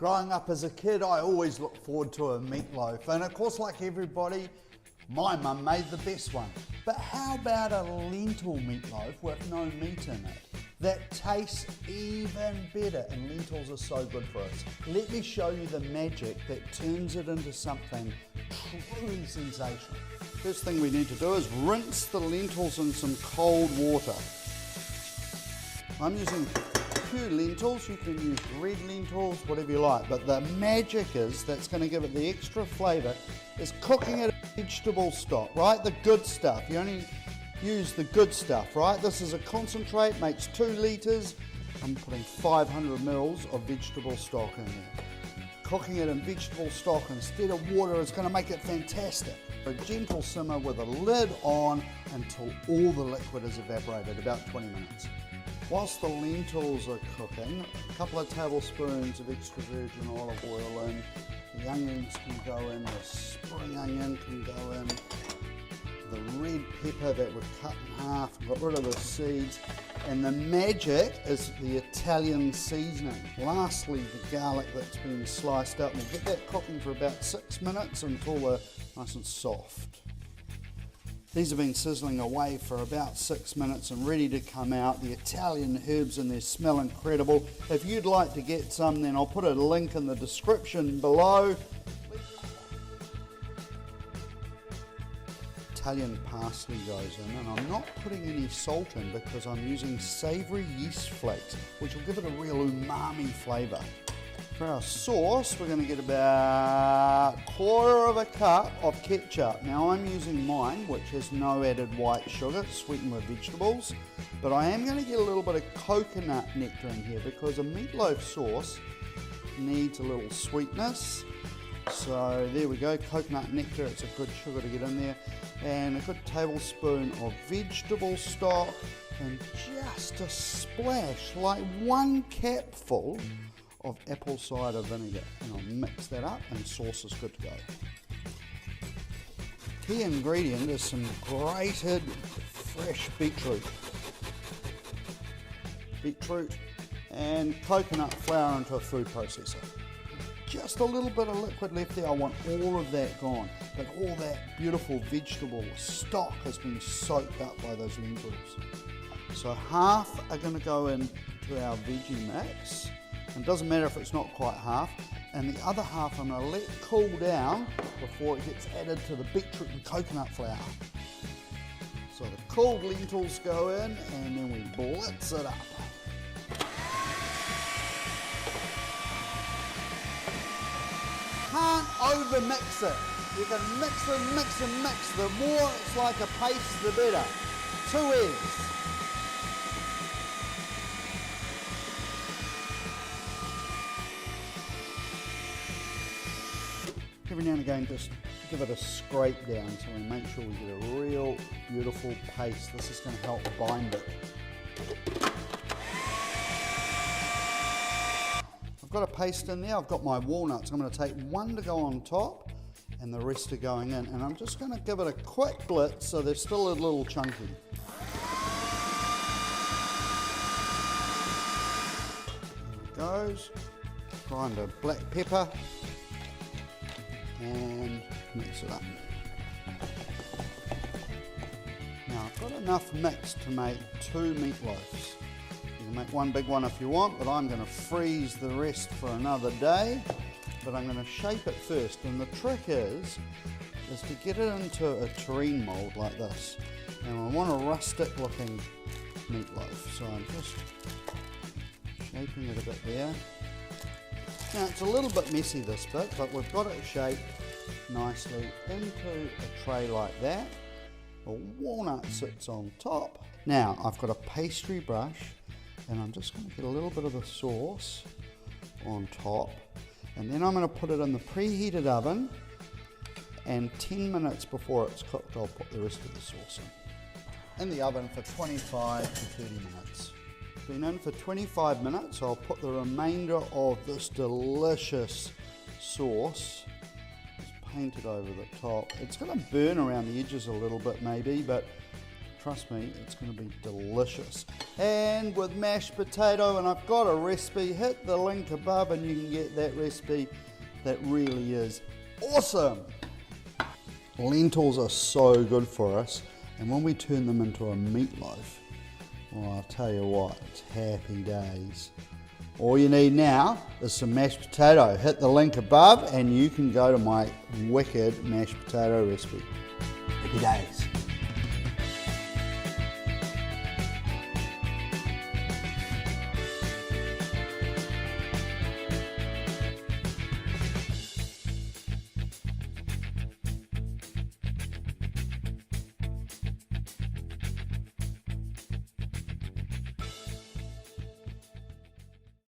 Growing up as a kid, I always looked forward to a meatloaf, and of course, like everybody, my mum made the best one. But how about a lentil meatloaf with no meat in it? That tastes even better, and lentils are so good for us. Let me show you the magic that turns it into something truly sensational. First thing we need to do is rinse the lentils in some cold water. I'm using pure lentils. You can use red lentils, whatever you like, but the magic is, that's going to give it the extra flavour, is cooking it in vegetable stock, right? The good stuff. You only use the good stuff, right? This is a concentrate, makes 2 litres. I'm putting 500 mils of vegetable stock in there. Cooking it in vegetable stock instead of water is going to make it fantastic. A gentle simmer with a lid on until all the liquid is evaporated, about 20 minutes. Whilst the lentils are cooking, a couple of tablespoons of extra virgin olive oil in. The onions can go in, the spring onion can go in. The red pepper that we've cut in half, got rid of the seeds. And the magic is the Italian seasoning. Lastly, the garlic that's been sliced up. We'll get that cooking for about 6 minutes until they're nice and soft. These have been sizzling away for about 6 minutes and ready to come out. The Italian herbs in there smell incredible. If you'd like to get some, then I'll put a link in the description below. Italian parsley goes in, and I'm not putting any salt in because I'm using savoury yeast flakes, which will give it a real umami flavour. For our sauce, we're going to get about 1/4 cup of ketchup. Now I'm using mine, which has no added white sugar, sweetened with vegetables, but I am going to get a little bit of coconut nectar in here because a meatloaf sauce needs a little sweetness. So there we go, coconut nectar, it's a good sugar to get in there, and a good tablespoon of vegetable stock, and just a splash, like 1 capful of apple cider vinegar, and I'll mix that up and sauce is good to go. Key ingredient is some grated fresh beetroot and coconut flour into a food processor. Just a little bit of liquid left there. I want all of that gone, but all that beautiful vegetable stock has been soaked up by those lentils. So half are going to go into our veggie mix, and it doesn't matter if it's not quite half, and the other half I'm going to let cool down before it gets added to the beetroot and coconut flour. So the cooled lentils go in, and then we blitz it up. Can't over mix it. You can mix and mix and mix. The more it's like a paste, the better. 2 eggs. Every now and again, just give it a scrape down so we make sure we get a real beautiful paste. This is going to help bind it. I've got a paste in there. I've got my walnuts. I'm going to take 1 to go on top and the rest are going in. And I'm just going to give it a quick blitz so they're still a little chunky. There it goes. Grind a black pepper and mix it up. Now I've got enough mix to make 2 meatloaves. You can make 1 big one if you want, but I'm going to freeze the rest for another day. But I'm going to shape it first, and the trick is to get it into a terrine mould like this. And I want a rustic looking meatloaf, so I'm just shaping it a bit there. Now it's a little bit messy this bit, but we've got it shaped nicely into a tray like that. A walnut sits on top. Now I've got a pastry brush, and I'm just going to get a little bit of the sauce on top, and then I'm going to put it in the preheated oven, and 10 minutes before it's cooked I'll put the rest of the sauce in the oven for 25 to 30 minutes. Been in for 25 minutes. I'll put the remainder of this delicious sauce painted over the top. It's going to burn around the edges a little bit maybe, but trust me, it's going to be delicious. And with mashed potato, and I've got a recipe, hit the link above and you can get that recipe. That really is awesome. Lentils are so good for us, and when we turn them into a meatloaf, well, I'll tell you what, it's happy days. All you need now is some mashed potato. Hit the link above and you can go to my wicked mashed potato recipe. Happy days.